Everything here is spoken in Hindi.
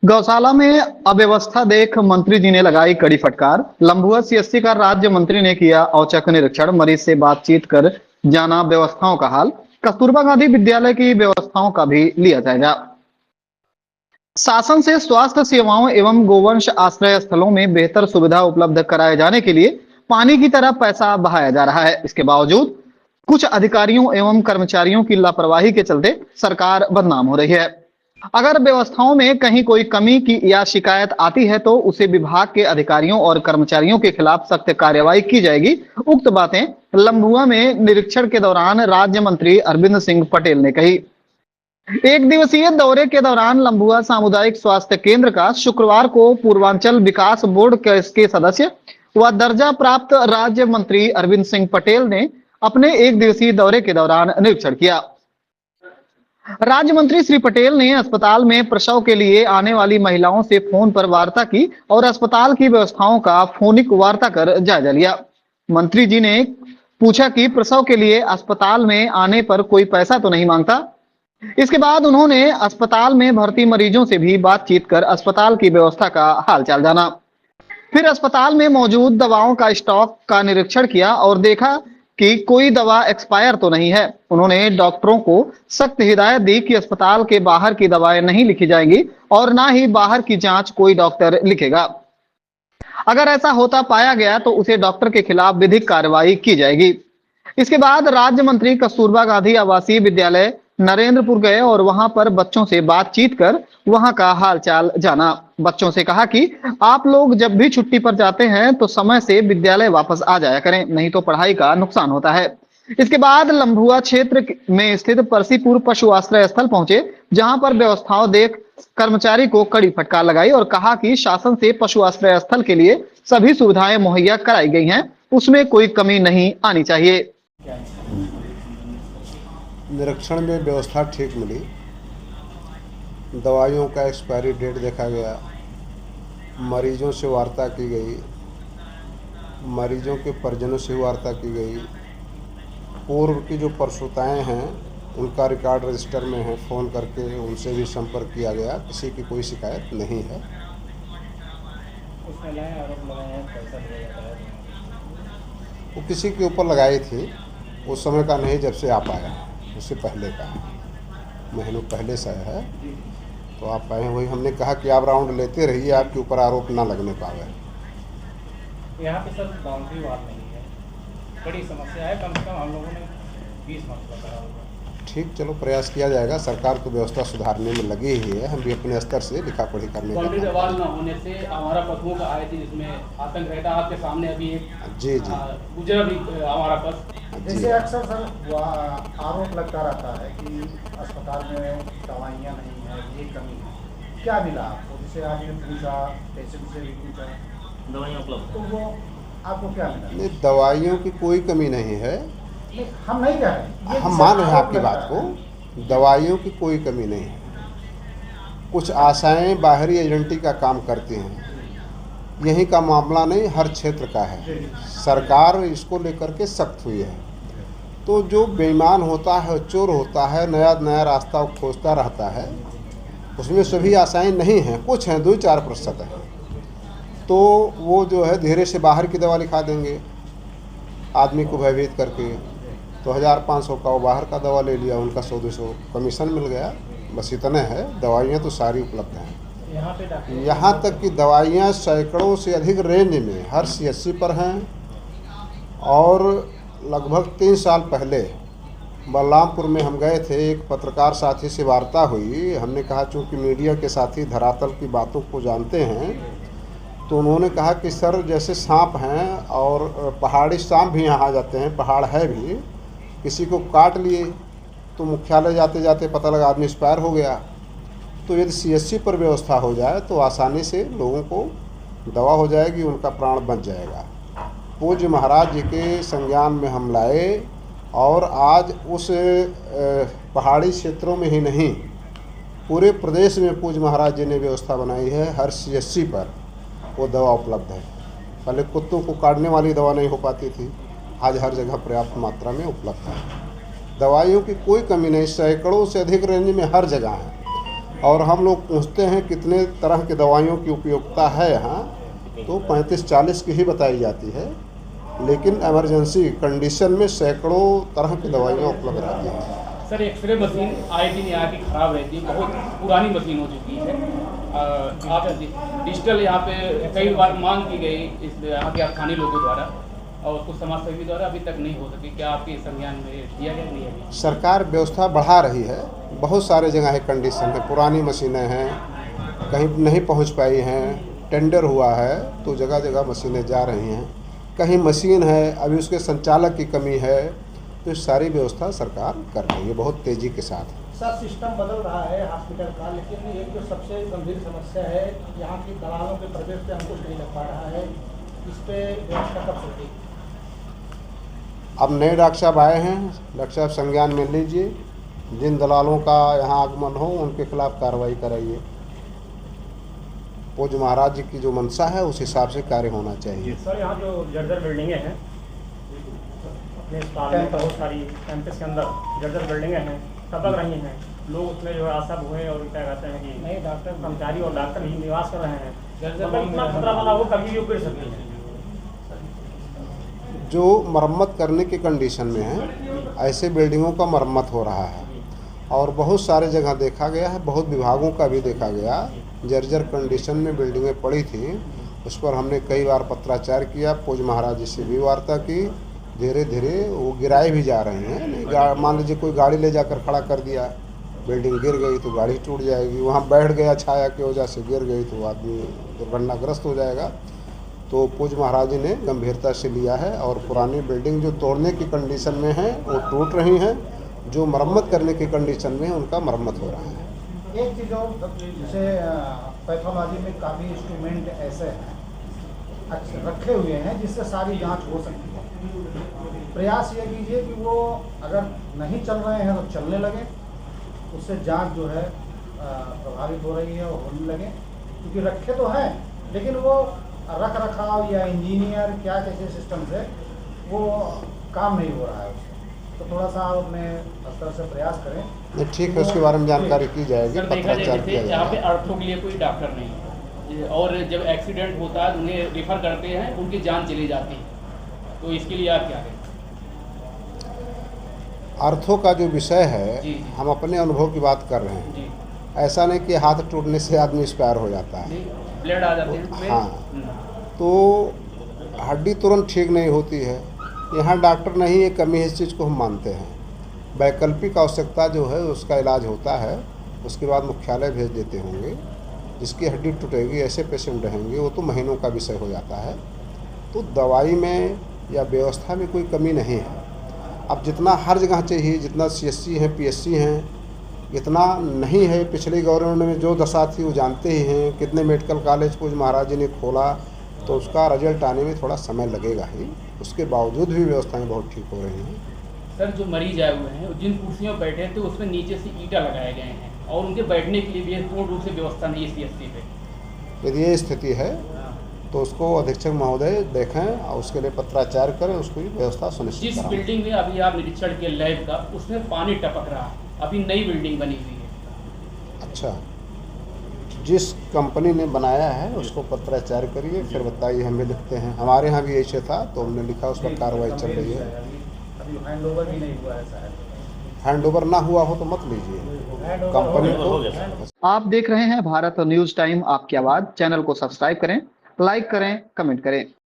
गौशाला में अव्यवस्था देख मंत्री जी ने लगाई कड़ी फटकार। लंबुआ सीएससी का राज्य मंत्री ने किया औचक निरीक्षण। मरीज से बातचीत कर जाना व्यवस्थाओं का हाल। कस्तूरबा गांधी विद्यालय की व्यवस्थाओं का भी लिया जाएगा। शासन से स्वास्थ्य सेवाओं एवं गोवंश आश्रय स्थलों में बेहतर सुविधा उपलब्ध कराए जाने के लिए पानी की तरह पैसा बहाया जा रहा है। इसके बावजूद कुछ अधिकारियों एवं कर्मचारियों की लापरवाही के चलते सरकार बदनाम हो रही है। अगर व्यवस्थाओं में कहीं कोई कमी की या शिकायत आती है तो उसे विभाग के अधिकारियों और कर्मचारियों के खिलाफ सख्त कार्रवाई की जाएगी। उक्त बातें लंबुआ में निरीक्षण के दौरान राज्य मंत्री अरविंद सिंह पटेल ने कही। एक दिवसीय दौरे के दौरान लंबुआ सामुदायिक स्वास्थ्य केंद्र का शुक्रवार को पूर्वांचल विकास बोर्ड के सदस्य व दर्जा प्राप्त राज्य मंत्री अरविंद सिंह पटेल ने अपने एक दिवसीय दौरे के दौरान निरीक्षण किया। राज्य मंत्री श्री पटेल ने अस्पताल में प्रसव के लिए आने वाली महिलाओं से फोन पर वार्ता की और अस्पताल की व्यवस्थाओं का फोनिक वार्ता कर जायजा लिया। मंत्री जी ने पूछा कि प्रसव के लिए अस्पताल में आने पर कोई पैसा तो नहीं मांगता। इसके बाद उन्होंने अस्पताल में भर्ती मरीजों से भी बातचीत कर अस्पताल की व्यवस्था का हालचाल जाना। फिर अस्पताल में मौजूद दवाओं का स्टॉक का निरीक्षण किया और देखा कि कोई दवा एक्सपायर तो नहीं है। उन्होंने डॉक्टरों को सख्त हिदायत दी कि अस्पताल के बाहर की दवाएं नहीं लिखी जाएंगी और ना ही बाहर की जांच कोई डॉक्टर लिखेगा। अगर ऐसा होता पाया गया तो उसे डॉक्टर के खिलाफ विधिक कार्रवाई की जाएगी। इसके बाद राज्य मंत्री कस्तूरबा गांधी आवासीय विद्यालय नरेंद्रपुर गए और वहां पर बच्चों से बातचीत कर वहां का हालचाल जाना। बच्चों से कहा कि आप लोग जब भी छुट्टी पर जाते हैं तो समय से विद्यालय वापस आ जाया करें, नहीं तो पढ़ाई का नुकसान होता है। इसके बाद लंबुआ क्षेत्र में स्थित परसीपुर पशु आश्रय स्थल पहुंचे, जहां पर व्यवस्थाओं देख कर्मचारी को कड़ी फटकार लगाई और कहा कि शासन से पशु आश्रय स्थल के लिए सभी सुविधाएं मुहैया कराई गई हैं, उसमें कोई कमी नहीं आनी चाहिए। निरीक्षण में व्यवस्था ठीक मिली। दवाइयों का एक्सपायरी डेट देखा गया, मरीजों से वार्ता की गई, मरीजों के परिजनों से वार्ता की गई, पूर्व की जो प्रसूताएं हैं उनका रिकॉर्ड रजिस्टर में है, फ़ोन करके उनसे भी संपर्क किया गया, किसी की कोई शिकायत नहीं है। वो किसी के ऊपर लगाई थी, उस समय का नहीं, जब से आप आए हैं उससे पहले का है, महीनों पहले से है। तो आप आए, वही हमने कहा कि आप राउंड लेते रहिए, आपके ऊपर आरोप ना लगने पावे। यहाँ पे सर बाउंड्री वाल नहीं है, बड़ी समस्या है। कम से कम हम लोगों ने 20 मसला करा होगा। ठीक, चलो प्रयास किया जाएगा। सरकार तो व्यवस्था सुधारने में लगी ही है, हम भी अपने स्तर से लिखा पढ़ी करने का। बाउंड्री वाल न होने से हमारा पशुओं का आए थे जिसमें आतंक रहता। आपके सामने अभी एक जी गुजरा भी हमारा पशु। जैसे अक्सर सर आरोप लगता रहता है कि अस्पताल में दवाइयाँ नहीं है, ये कमी है। क्या मिला आपको? जैसे आपने पूछा, पेशेंट से भी पूछा, दवाइयाँ उपलब्ध, तो वो आपको क्या मिला? नहीं, दवाइयों की कोई कमी नहीं है। नहीं, हम नहीं कह रहे, हम मान रहे हैं आपकी बात को, दवाइयों की कोई कमी नहीं है। कुछ आशाएं बाहरी एजेंटी का काम करती हैं, यहीं का मामला नहीं, हर क्षेत्र का है। सरकार इसको लेकर के सख्त हुई है। तो जो बेईमान होता है, चोर होता है, नया नया रास्ता खोजता रहता है, उसमें सभी आशाएं नहीं हैं, कुछ हैं, 2-4% हैं। तो वो जो है धीरे से बाहर की दवा लिखा देंगे आदमी को भयभीत करके। तो 1500 का वो बाहर का दवा ले लिया, उनका 100-200 कमीशन मिल गया, बस इतने है। दवाइयाँ तो सारी उपलब्ध हैं। यहाँ तक कि दवाइयाँ सैकड़ों से अधिक रेंज में हर सीएससी पर हैं। और लगभग 3 साल पहले बलरामपुर में हम गए थे, एक पत्रकार साथी से वार्ता हुई। हमने कहा चूँकि मीडिया के साथी धरातल की बातों को जानते हैं, तो उन्होंने कहा कि सर जैसे सांप हैं और पहाड़ी सांप भी यहाँ आ जाते हैं, पहाड़ है भी, किसी को काट लिए तो मुख्यालय जाते जाते पता लगा आदमी एक्सपायर हो गया। तो यदि सीएससी पर व्यवस्था हो जाए तो आसानी से लोगों को दवा हो जाएगी, उनका प्राण बच जाएगा। पूज्य महाराज जी के संज्ञान में हम लाए और आज उस पहाड़ी क्षेत्रों में ही नहीं, पूरे प्रदेश में पूज्य महाराज जी ने व्यवस्था बनाई है। हर सीएससी पर वो दवा उपलब्ध है। पहले कुत्तों को काटने वाली दवा नहीं हो पाती थी, आज हर जगह पर्याप्त मात्रा में उपलब्ध है। दवाइयों की कोई कमी नहीं, सैकड़ों से अधिक रेंज में हर जगह है। और हम लोग पूछते हैं कितने तरह की दवाइयों की उपयोगिता है यहाँ, तो 35-40 की ही बताई जाती है, लेकिन इमरजेंसी कंडीशन में सैकड़ों तरह की दवाइयाँ उपलब्ध रहती हैं। सर एक्सरे मशीन आए दिन यहाँ की खराब रहती है, बहुत पुरानी मशीन हो चुकी है। आप डिजिटल यहाँ पे कई बार मांग की गई इस यहाँ के स्थानीय लोगों द्वारा और कुछ समाजसेवी द्वारा, अभी तक नहीं हो सकी। क्या आपके संज्ञान में दिया गया नहीं अभी? सरकार व्यवस्था बढ़ा रही है, बहुत सारे जगह है कंडीशन है, पुरानी मशीनें हैं, कहीं नहीं पहुंच पाई हैं, टेंडर हुआ है तो जगह जगह मशीनें जा रही हैं, कहीं मशीन है अभी उसके संचालक की कमी है, तो ये सारी व्यवस्था सरकार कर रही है बहुत तेज़ी के साथ। सर सिस्टम बदल रहा है हॉस्पिटल का, लेकिन एक जो सबसे गंभीर समस्या है यहाँ की दलालों के प्रवेश पे अंकुश नहीं लग पा रहा है, इस पे व्यवस्था कब होगी? अब नए डॉक्टर साहब आए हैं, डॉक्टर साहब संज्ञान में लीजिए, जिन दलालों का यहाँ आगमन हो उनके खिलाफ कार्रवाई कराइए। पूज्य महाराज जी की जो मंशा है उस हिसाब से कार्य होना चाहिए। सर यहाँ जो जर्जर बिल्डिंगें हैं अपने अस्पताल में बहुत सारी कैंपस के अंदर जर्जर बिल्डिंगें हैं, टपक रही हैं, लोग उसमें जो है आशा हुए और क्या कहते हैं कि नहीं डॉक्टर कर्मचारी और डॉक्टर ही निवास कर रहे हैं, जर्जर मतलब इतना खतरा बना वो कभी भी गिर सकती है। जो मरम्मत करने की कंडीशन में है ऐसे बिल्डिंगों का मरम्मत हो रहा है, और बहुत सारे जगह देखा गया है, बहुत विभागों का भी देखा गया, जर्जर कंडीशन में बिल्डिंगें पड़ी थी, उस पर हमने कई बार पत्राचार किया, पूज्य महाराज जी से भी वार्ता की, धीरे धीरे वो गिराए भी जा रहे हैं। मान लीजिए कोई गाड़ी ले जाकर खड़ा कर दिया, बिल्डिंग गिर गई तो गाड़ी टूट जाएगी, वहाँ बैठ गया छाया की वजह से गिर गई तो आदमी दुर्घटनाग्रस्त हो जाएगा। तो पूज्य महाराज जी ने गंभीरता से लिया है और पुरानी बिल्डिंग जो तोड़ने की कंडीशन में है वो टूट रही हैं, जो मरम्मत करने की कंडीशन में है उनका मरम्मत हो रहा है। एक चीज़ और, जैसे पैथोलॉजी में काफ़ी इंस्ट्रूमेंट ऐसे हैं रखे हुए हैं जिससे सारी जांच हो सकती है। प्रयास ये कीजिए कि वो अगर नहीं चल रहे हैं तो चलने लगे, उससे जांच जो है प्रभावित हो रही है और होने लगे, क्योंकि रखे तो हैं लेकिन वो रख रखाव या इंजीनियर क्या कैसे सिस्टम से वो काम नहीं हो रहा है उससे, तो थोड़ा सा आप अपने स्तर से प्रयास करें। ठीक है, उसके बारे में जानकारी की जाएगी, सर देखा जाए पत्राचार जैसे किया यहाँ पे जाएगा। अर्थों के लिए कोई डॉक्टर नहीं है और जब एक्सीडेंट होता है तो उन्हें रिफर करते हैं, उनकी जान चली जाती है, तो इसके लिए आप क्या करें? अर्थों का जो विषय है जी। हम अपने अनुभव की बात कर रहे हैं, जी ऐसा नहीं कि हाथ टूटने से आदमी एक्सपायर हो जाता है। जी, ब्लड आ जाते हैं। हाँ। तो हड्डी तुरंत ठीक नहीं होती है, यहाँ डॉक्टर नहीं है, कमी है, इस चीज़ को हम मानते हैं। वैकल्पिक आवश्यकता जो है उसका इलाज होता है, उसके बाद मुख्यालय भेज देते होंगे, जिसकी हड्डी टूटेगी ऐसे पेशेंट रहेंगे, वो तो महीनों का विषय हो जाता है। तो दवाई में या व्यवस्था में कोई कमी नहीं है। अब जितना हर जगह चाहिए, जितना CSC हैं, PSC हैं, इतना नहीं है। पिछली गवर्नमेंट में जो दशा थी वो जानते ही हैं, कितने मेडिकल कॉलेज पूज्य महाराज जी ने खोला, तो उसका रिजल्ट आने में थोड़ा समय लगेगा ही। उसके बावजूद भी व्यवस्थाएं बहुत ठीक हो रही हैं। सर जो मरीज आए हुए हैं जिन कुर्सियों पर बैठे थे उसमें नीचे से ईंटा लगाए गए हैं और उनके बैठने के लिए भी पूर्ण रूप से व्यवस्था नहीं है CSC पे। यदि ये स्थिति है तो उसको अधीक्षक महोदय देखें और उसके लिए पत्राचार करें, उसकी व्यवस्था सुनिश्चित जिस कराएं। बिल्डिंग में अभी आप निरीक्षण किए लैब का, उसमें पानी टपक रहा है, अभी नई बिल्डिंग बनी हुई है। अच्छा, जिस कंपनी ने बनाया है उसको पत्राचार करिए, फिर बताइए, हम भी लिखते हैं। हमारे यहाँ भी ऐसे था तो हमने लिखा, उस पर कार्रवाई चल रही है। अभी हैंड ओवर भी नहीं हुआ है शायद। हैंड ओवर ना हुआ हो तो मत लीजिए कंपनी को। आप देख रहे हैं भारत न्यूज टाइम, आपकी आवाज। चैनल को सब्सक्राइब करें, लाइक करें, कमेंट करें।